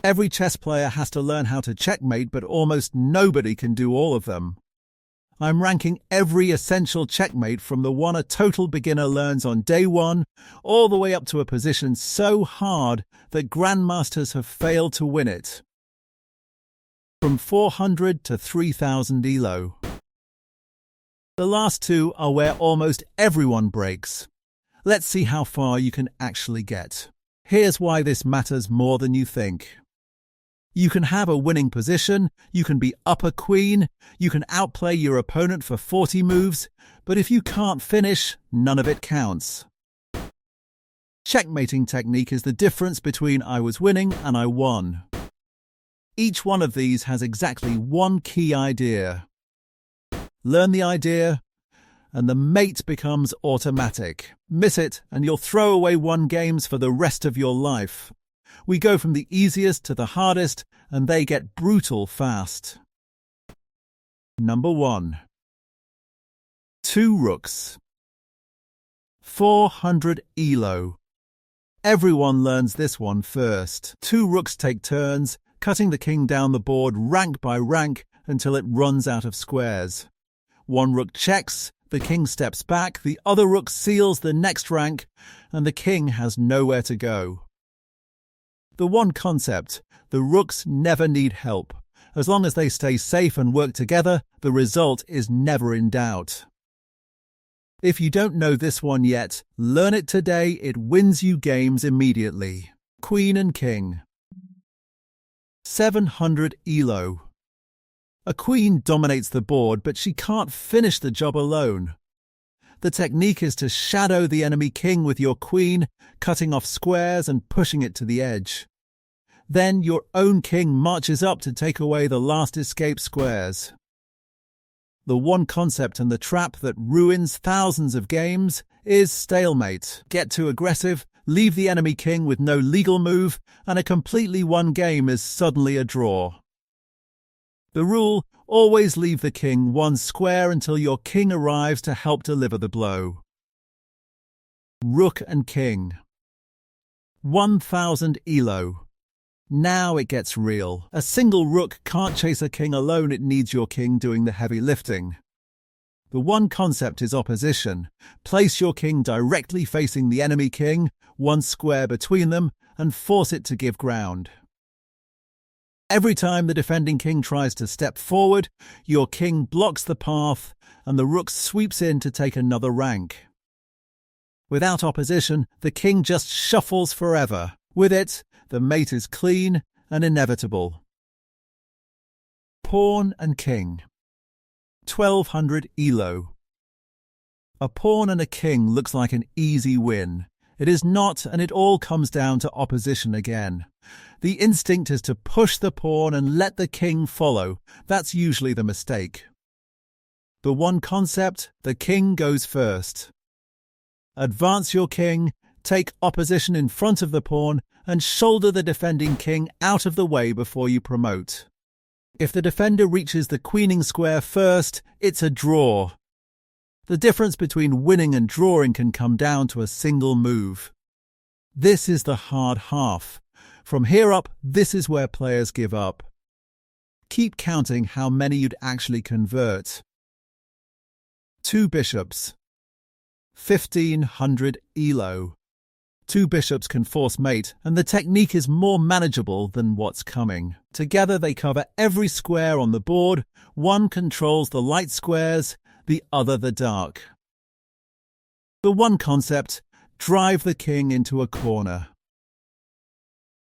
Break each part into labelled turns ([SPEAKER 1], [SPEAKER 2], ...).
[SPEAKER 1] Every chess player has to learn how to checkmate, but almost nobody can do all of them. I'm ranking every essential checkmate from the one a total beginner learns on day one, all the way up to a position so hard that grandmasters have failed to win it. From 400 to 3000 elo. The last two are where almost everyone breaks. Let's see how far you can actually get. Here's why this matters more than you think. You can have a winning position, you can be up a queen, you can outplay your opponent for 40 moves, but if you can't finish, none of it counts. Checkmating technique is the difference between I was winning and I won. Each one of these has exactly one key idea. Learn the idea, and the mate becomes automatic. Miss it, and you'll throw away one games for the rest of your life. We go from the easiest to the hardest, and they get brutal fast. Number 1. Two Rooks. 400 elo. Everyone learns this one first. Two rooks take turns, cutting the king down the board rank by rank until it runs out of squares. One rook checks, the king steps back, the other rook seals the next rank, and the king has nowhere to go. The one concept: the rooks never need help. As long as they stay safe and work together, the result is never in doubt. If you don't know this one yet, learn it today. It wins you games immediately. Queen and king. 700 elo. A queen dominates the board, but she can't finish the job alone. The technique is to shadow the enemy king with your queen, cutting off squares and pushing it to the edge. Then your own king marches up to take away the last escape squares. The one concept and the trap that ruins thousands of games is stalemate. Get too aggressive, leave the enemy king with no legal move, and a completely won game is suddenly a draw. The rule: always leave the king one square until your king arrives to help deliver the blow. Rook and king. 1000 elo. Now it gets real. A single rook can't chase a king alone, it needs your king doing the heavy lifting. The one concept is opposition. Place your king directly facing the enemy king, one square between them, and force it to give ground. Every time the defending king tries to step forward, your king blocks the path and the rook sweeps in to take another rank. Without opposition, the king just shuffles forever. With it, the mate is clean and inevitable. Pawn and king. 1200 elo. A pawn and a king looks like an easy win. It is not, and it all comes down to opposition again. The instinct is to push the pawn and let the king follow. That's usually the mistake. The one concept: the king goes first. Advance your king, take opposition in front of the pawn, and shoulder the defending king out of the way before you promote. If the defender reaches the queening square first, it's a draw. The difference between winning and drawing can come down to a single move. This is the hard half. From here up, this is where players give up. Keep counting how many you'd actually convert. Two bishops. 1500 elo. Two bishops can force mate, and the technique is more manageable than what's coming. Together they cover every square on the board. One controls the light squares, the other the dark. The one concept: drive the king into a corner.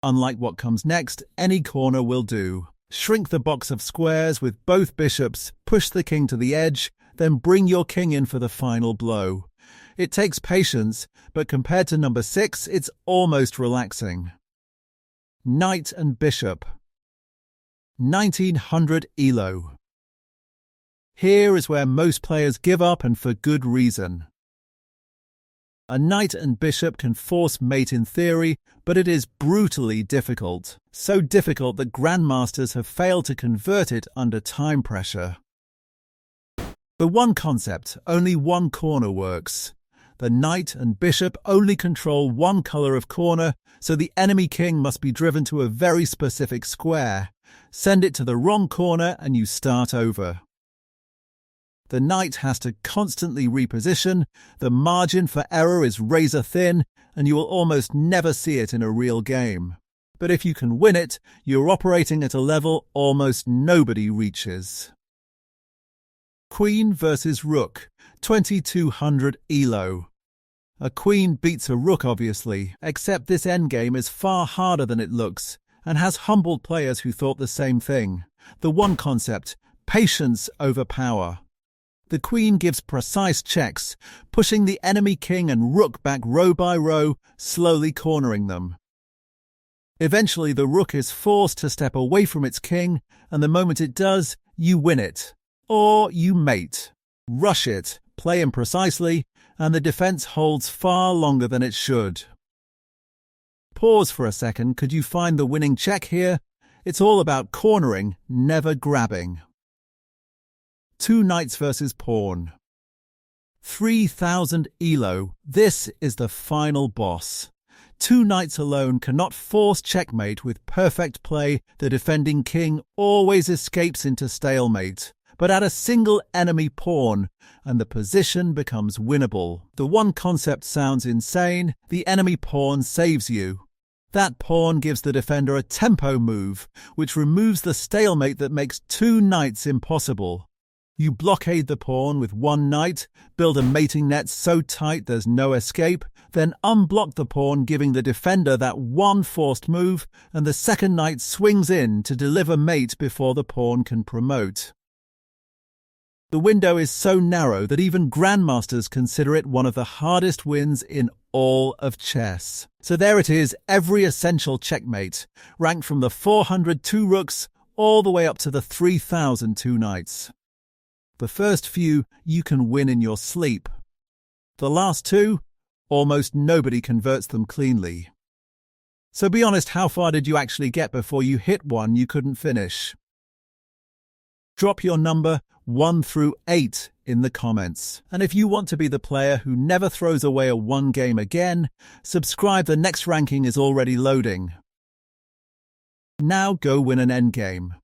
[SPEAKER 1] Unlike what comes next, any corner will do. Shrink the box of squares with both bishops, push the king to the edge, then bring your king in for the final blow. It takes patience, but compared to number 6, it's almost relaxing. Knight and bishop. 1900 elo. Here is where most players give up, and for good reason. A knight and bishop can force mate in theory, but it is brutally difficult. So difficult that grandmasters have failed to convert it under time pressure. The one concept: only one corner works. The knight and bishop only control one colour of corner, so the enemy king must be driven to a very specific square. Send it to the wrong corner and you start over. The knight has to constantly reposition, the margin for error is razor thin, and you will almost never see it in a real game. But if you can win it, you're operating at a level almost nobody reaches. Queen versus Rook, 2200 ELO. A queen beats a rook obviously, except this endgame is far harder than it looks, and has humbled players who thought the same thing. The one concept, patience over power. The queen gives precise checks, pushing the enemy king and rook back row by row, slowly cornering them. Eventually the rook is forced to step away from its king, and the moment it does, you win it. Or you mate. Rush it, play imprecisely, and the defence holds far longer than it should. Pause for a second, could you find the winning check here? It's all about cornering, never grabbing. Two knights versus pawn. 3000 ELO, this is the final boss. Two knights alone cannot force checkmate with perfect play. The defending king always escapes into stalemate. But add a single enemy pawn, and the position becomes winnable. The one concept sounds insane, the enemy pawn saves you. That pawn gives the defender a tempo move, which removes the stalemate that makes two knights impossible. You blockade the pawn with one knight, build a mating net so tight there's no escape, then unblock the pawn, giving the defender that one forced move, and the second knight swings in to deliver mate before the pawn can promote. The window is so narrow that even grandmasters consider it one of the hardest wins in all of chess. So there it is, every essential checkmate, ranked from the 400 Two Rooks all the way up to the 3000 Two Knights. The first few you can win in your sleep. The last two, almost nobody converts them cleanly. So be honest, how far did you actually get before you hit one you couldn't finish? Drop your number 1 through 8 in the comments. And if you want to be the player who never throws away a one game again, subscribe, the next ranking is already loading. Now go win an endgame.